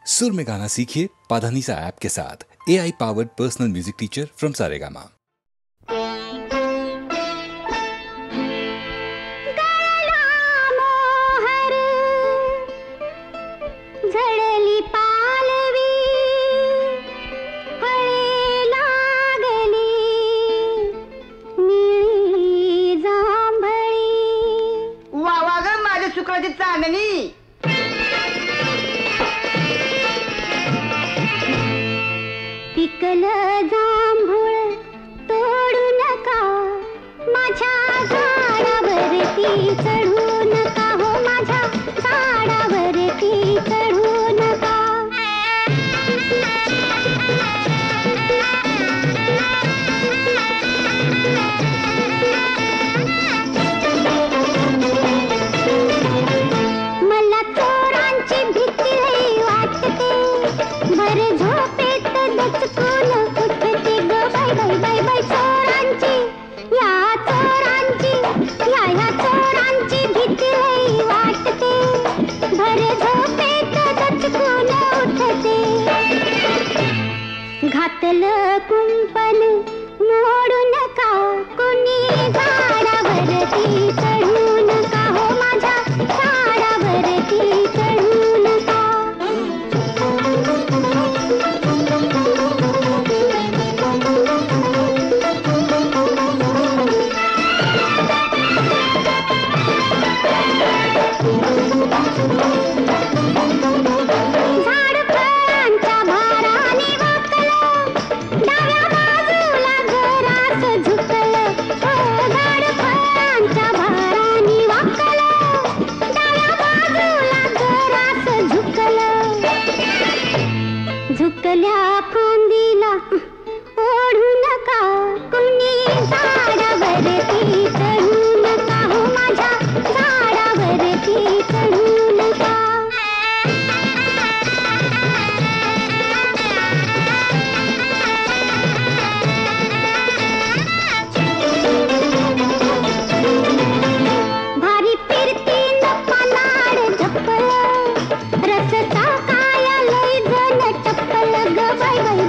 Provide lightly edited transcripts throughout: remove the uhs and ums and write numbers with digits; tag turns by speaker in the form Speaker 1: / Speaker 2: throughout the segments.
Speaker 1: सुर में गाना सीखिए पाधानीसा ऐप के साथ। AI powered personal music teacher from Saregama.
Speaker 2: चांदणी पिकलं जांभूळ तोडू नका, माझ्या झाडावरती चढू नका, हो माझ्या झाडावरती चढू नका. मला चोरांची भीती वाटते, भर झोपेत दचकून उठते ग बाय बाय बाय बाय. चोरांची या चोरांची भीती वाटते, भर झोपेत दचकून उठते. घातलं कुंपण मोडू नका, कोणी झाडावरती चढू नका, हो माझ्या झाडावरती चढू नका. झाड फळांच्या भाराने वाकलं, डाव्या बाजूला घरास झुकलं, हो झाड फळांच्या भाराने वाकलं, डाव्या बाजूला घरास झुकलं. झुकल्या फांदीला ओढू नका, कुणी झाडावरती चढू नका, हो माझ्या झाडावरती चढू नका. भारी फिरतीन पानाड झपलं, रस्ता काय लय जण चप्पल ग बाय बाय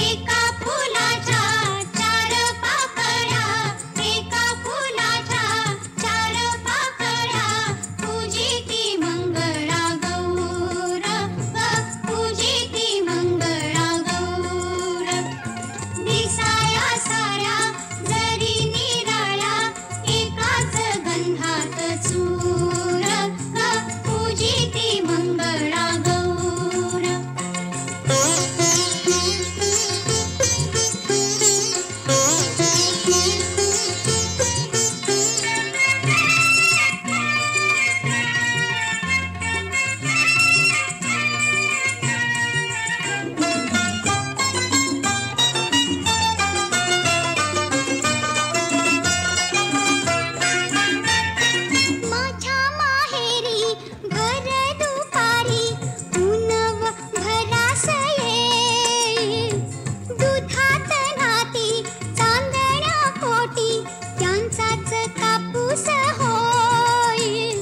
Speaker 2: एका फुलाच्या चार पाकळ्या, एका फुलाच्या चार पाकळ्या, पूजिती मंगळा गौर, पूजिती मंगळा गौर. दिसाया साऱ्या जरी निराळ्या, एकाच गंधात चूर, पूजिती मंगळा गौर. माझ्या माहेरी भर दुपारी ऊनव भरास येईल. दुधात नाती चांदण्या पोटी त्यांचाच कापूस होईल.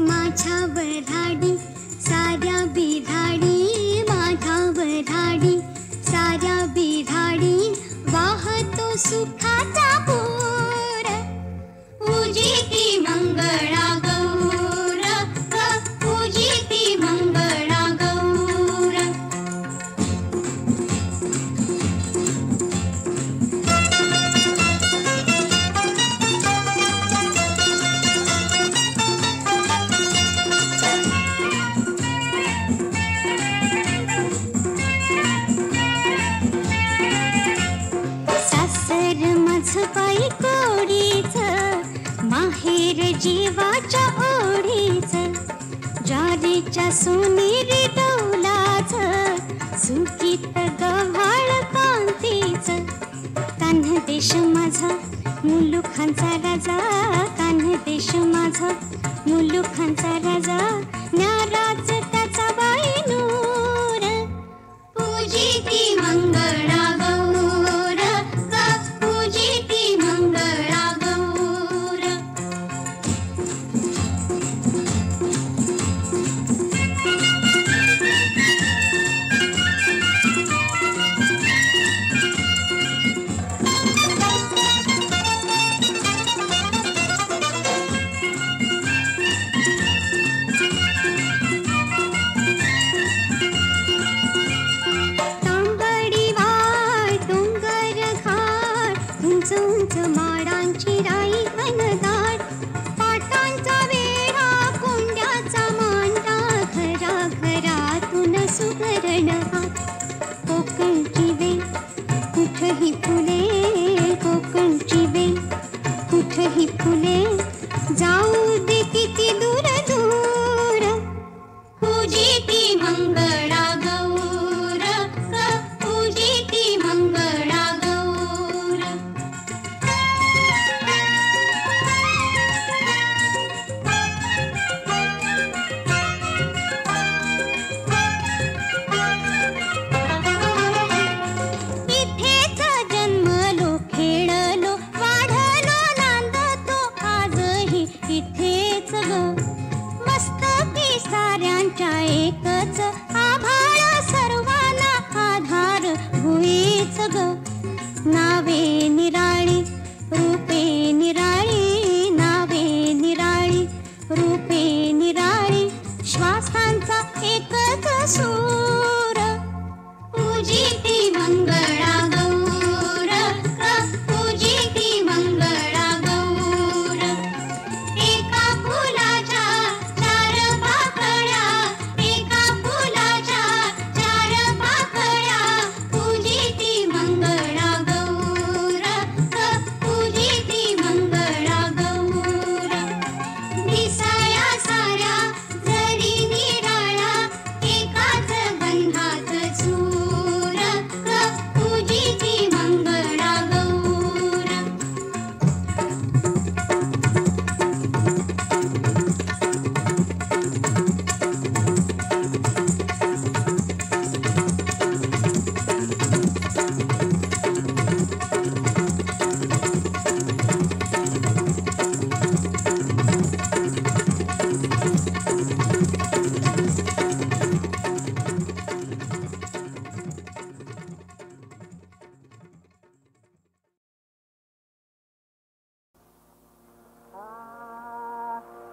Speaker 2: माझ्या वऱ्हाडी साऱ्या बिधाडी, माझ्या वऱ्हाडी साऱ्या बिधाडी, वाहतो सुखाचा पूर. पूजिती मंगळा गौर, पूजिती मंगळा गौर. सासर माझं पायी कोडीचं, माहेर जीवाच्या ओढीचं, ज्वारीच्या सोनेरी डौलाचं, सुकीत गव्हाळ कांतीचं. कान्ह देश माझा मुलुखांचा राजा, कान्ह देश माझा मुलुखांचा राजा, न्याराज त्याचा बाई नूर. पूजिती मंगळा गौर, पूजिती मंगळा गौर. तांबडी वाय डोंगर घाट, उंच उंच माडांची राई घनदाट, पाटांचा वेढा कोंड्याचा मांडा, घरा घरातून सुगरण हात. कोकणची वेल कुठही फुले, कोकणची वेल कुठही फुले, जाऊ दे किती दूर दूर. पूजिती मंगळा गौर, पूजिती मंगळा गौर.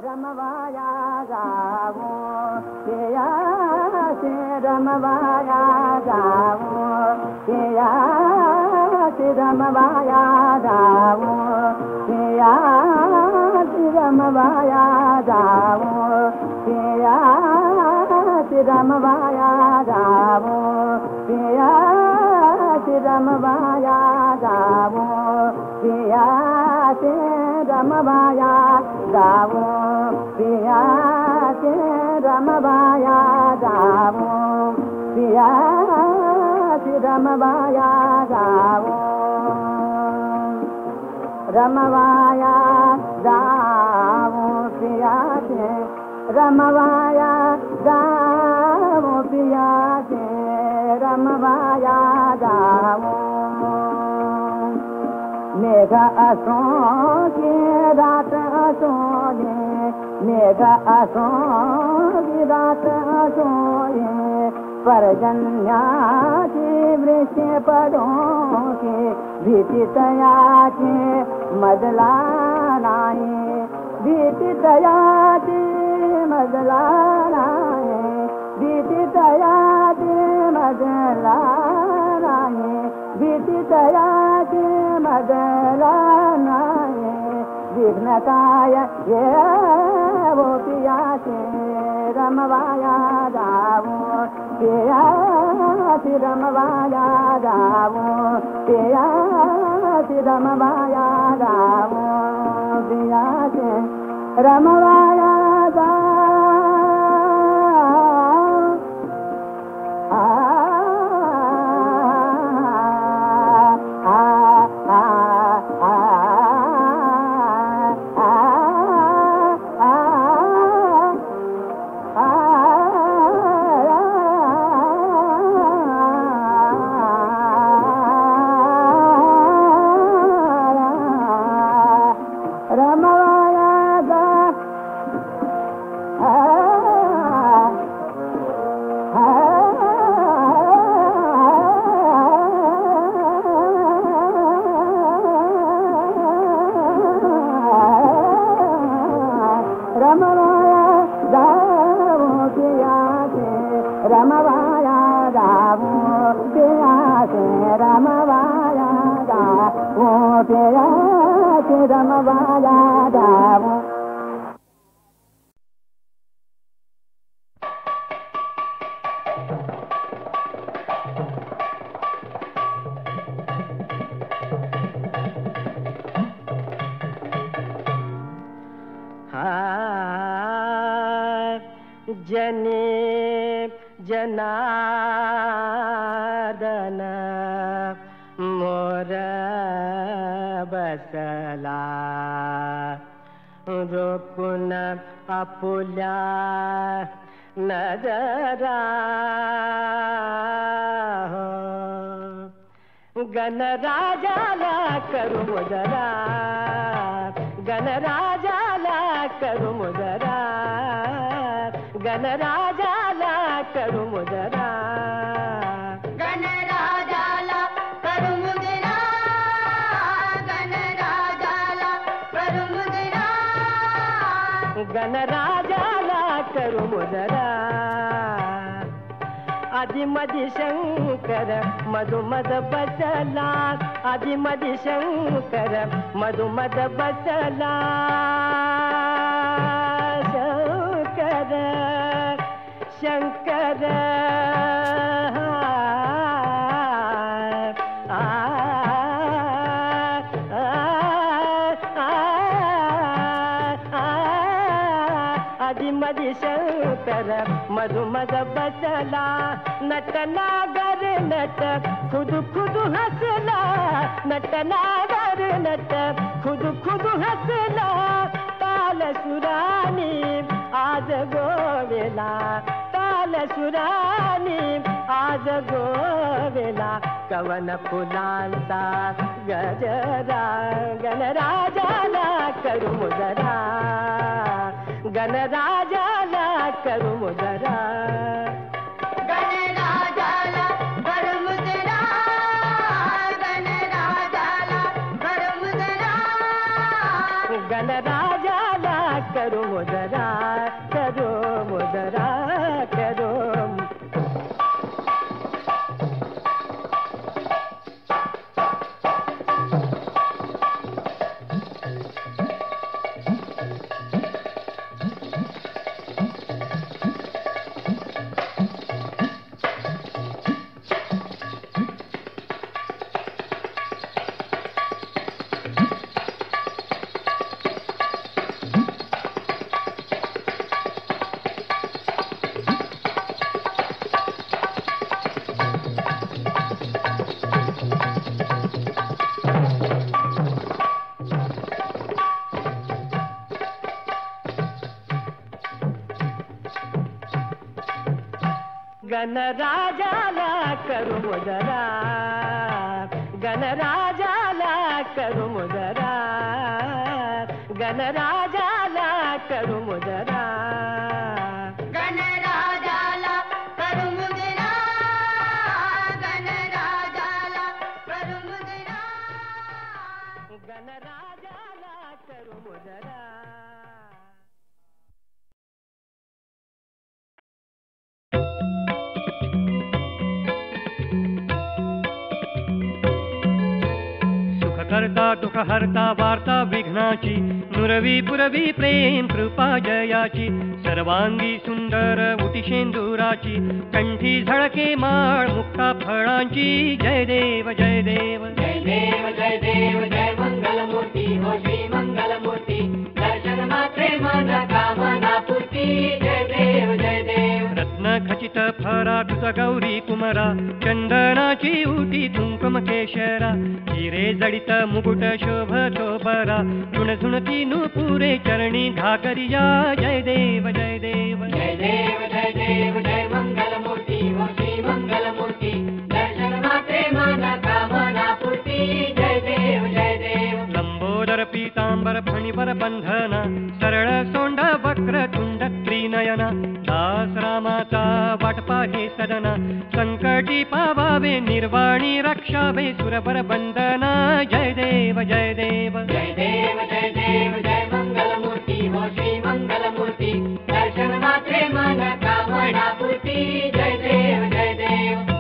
Speaker 3: रमवाया जाओ पिया से रमवाया जाओ पिया से रमवाया जाओ पिया से रमवाया जाओ पिया से रमवाया जाओ पिया से रमवाया जाओ पिया से रमवाया जाओ पिया से रमवाया जाओ पिया से रमवाया जाओ रमवाया जाओ पिया से रमवाया जाओ पिया से रमवाया जाओ मेघ असो की रात असोए मेघ असो की रात असोए पर्जन्याची वृष्टि पडो के भीती तयाची मजला नाही भीती तयाची मजला नाही भीती तयाची मजला नाही भीती तयाची मजला नाही विघ्न काय ये वो पिया से रमवाया जाओ पिया से रमवाया जाओ पिया से रमवाया जाओ पिया से रमवाया जाओ रमवाया जाओ पिया से रमवाया जाओ पिया से रमवाया जाओ जने जनार्दन मोर बसला रोकुन आपुल्या नजरा गणराजाला करू मुजरा गणराजाला करू मुजरा गणराजाला करू मुजरा
Speaker 2: गणराजाला करू मुजरा गणराजाला करू मुजरा
Speaker 3: गणराजाला करू मुजरा आदि मधि शंकर मधुमद बसला आदि मधि शंकर मधुमद बसला शंकर शंकर आदि मधि शंकर मधुमद बसला नट नागर नट खुद खुद हंसला नट नागर नट खुद खुद हंसला ताल सुरानी आज गोवेला ताल सुरानी आज गोवेला कवन फुलांचा गजरा गणराजाला करू मुजरा गणराजाला करू मुजरा
Speaker 2: गणराजाला करू मुजरा गणराजाला करू मुजरा
Speaker 3: गणराजाला करू मुजरा गणराजाला करू मुजरा, गणराजाला करू मुजरा, गणराजाला करू मुजरा.
Speaker 2: गणराजाला करू मुजरा, गणराजाला करू मुजरा,
Speaker 3: गणराजाला करू मुजरा.
Speaker 4: करता दुःख हरता वार्ता विघ्नाची, नुरवी पुरवी प्रेम कृपा जयाची, सर्वांगी सुंदर उटी शेंदुराची, कंठी झळके माळ मुक्ता फळांची. जय देव जय देव
Speaker 5: जय देव जय देव जय मंगलमूर्ती हो श्री मंगलमूर्ती, दर्शन मात्रे मन कामना पूर्ती. जय देव जय देव.
Speaker 4: रत्न खचित फरा तुझ गौरी कुमरा, चंदनाची उटी कुंकुम केशरा, हिरे जडित मुकुट शोभतो बरा, झुणझुणती नुपुरे चरणी घागरिया. जय देव जय देव
Speaker 5: जय देव जय देव जय मंगलमूर्ती हो श्री मंगलमूर्ती, दर्शन मात्रे मन कामना पूर्ती. जय देव जय देव.
Speaker 4: लंबोदर पीतांबर फणीवर बंधना, सरळ सोंड वक्र तुंड त्रिनयना, दास रामाचा वाटपा हे सदना, संकटी पावावे निर्वाणी रक्षावे सुरवर बंदना. जय देव जय देव
Speaker 5: जय देव जय देव जय मंगलमूर्ती हो श्री मंगलमूर्ती, दर्शन मात्रे मन कामना पूर्ती. जय देव जय देव.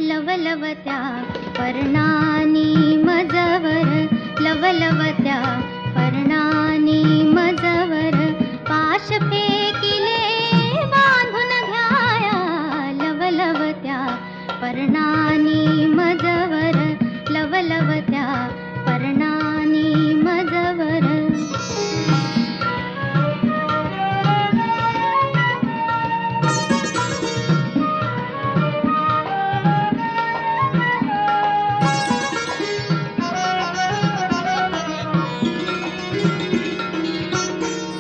Speaker 6: लवलवत्या पर्णानी मजवर लवलवत्या पर्णानी मजवर पाश फेकिले बांधून घ्याया लवलवत्या पर्णानी मजवर लवलवत्या पर्णानी मजवर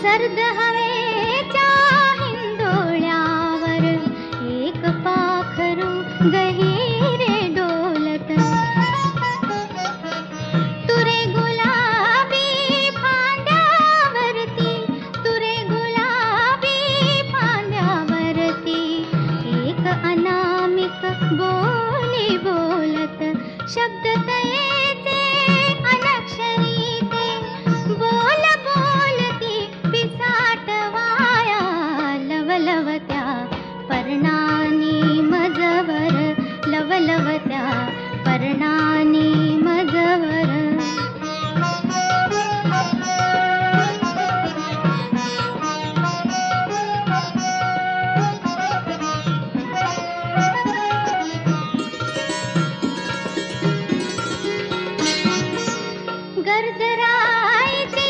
Speaker 6: सर्द हवेच्या हिंदोळ्यावर एक पाखरू गहिरे डोलत तुरे गुलाबी फांद्यावरती तुरे गुलाबी फांद्यावरती एक अनामिक बोली बोलत शब्द तयेचे अनक्षरी ते बोल बोलती पिसाटवाया लवलवत्या पर्णानी मजवर लवलवत्या पर्णानी मजवर गर्दराईची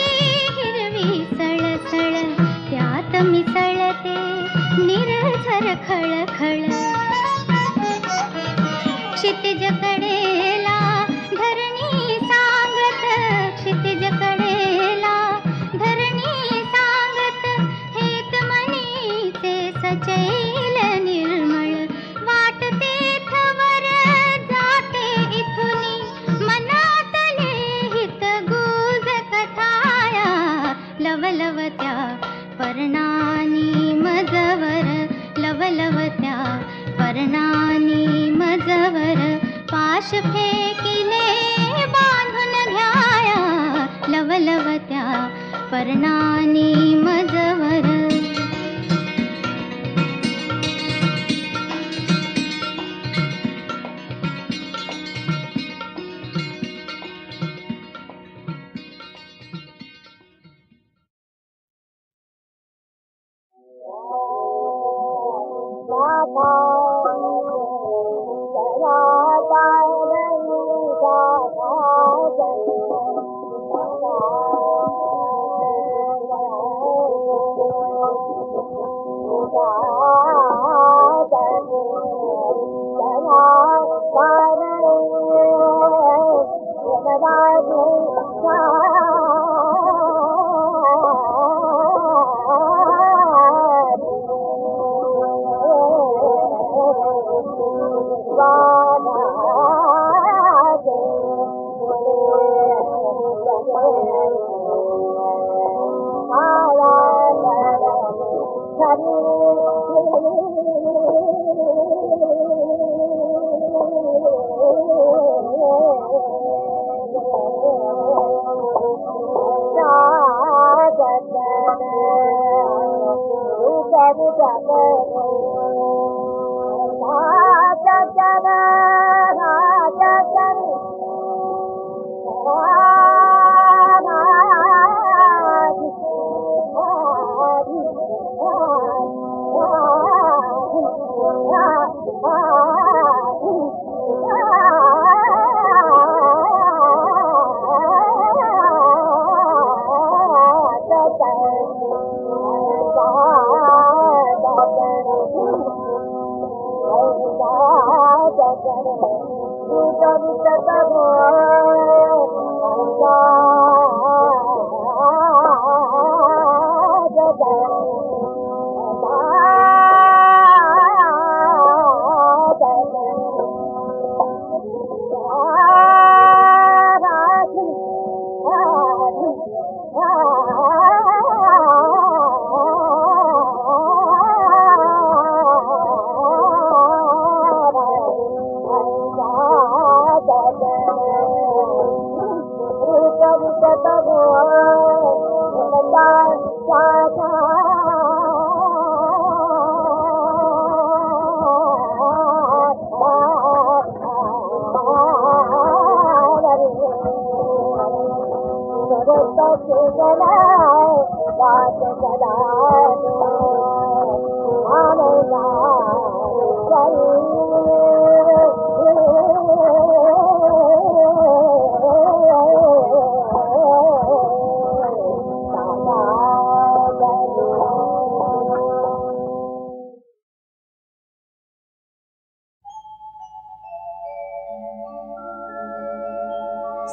Speaker 6: हिरवी सळसळ त्यात मिसळते निर्झर खळखळ क्षितिज कडेला धरणी सांगत क्षितिज कडेला धरणी सांगत हेत मनीचे सचैल निर्मळ वाटते थवर जाते इथुनी मनातले हित गुज कथाया लवलवत्या पर्णानी मजवर लवलवत्या पर्णानी मजवर पाश फेकिले बांधून घ्याया लवलवत्या पर्णानी मजवर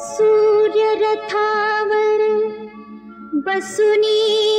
Speaker 6: सूर्य रथावर बसुनी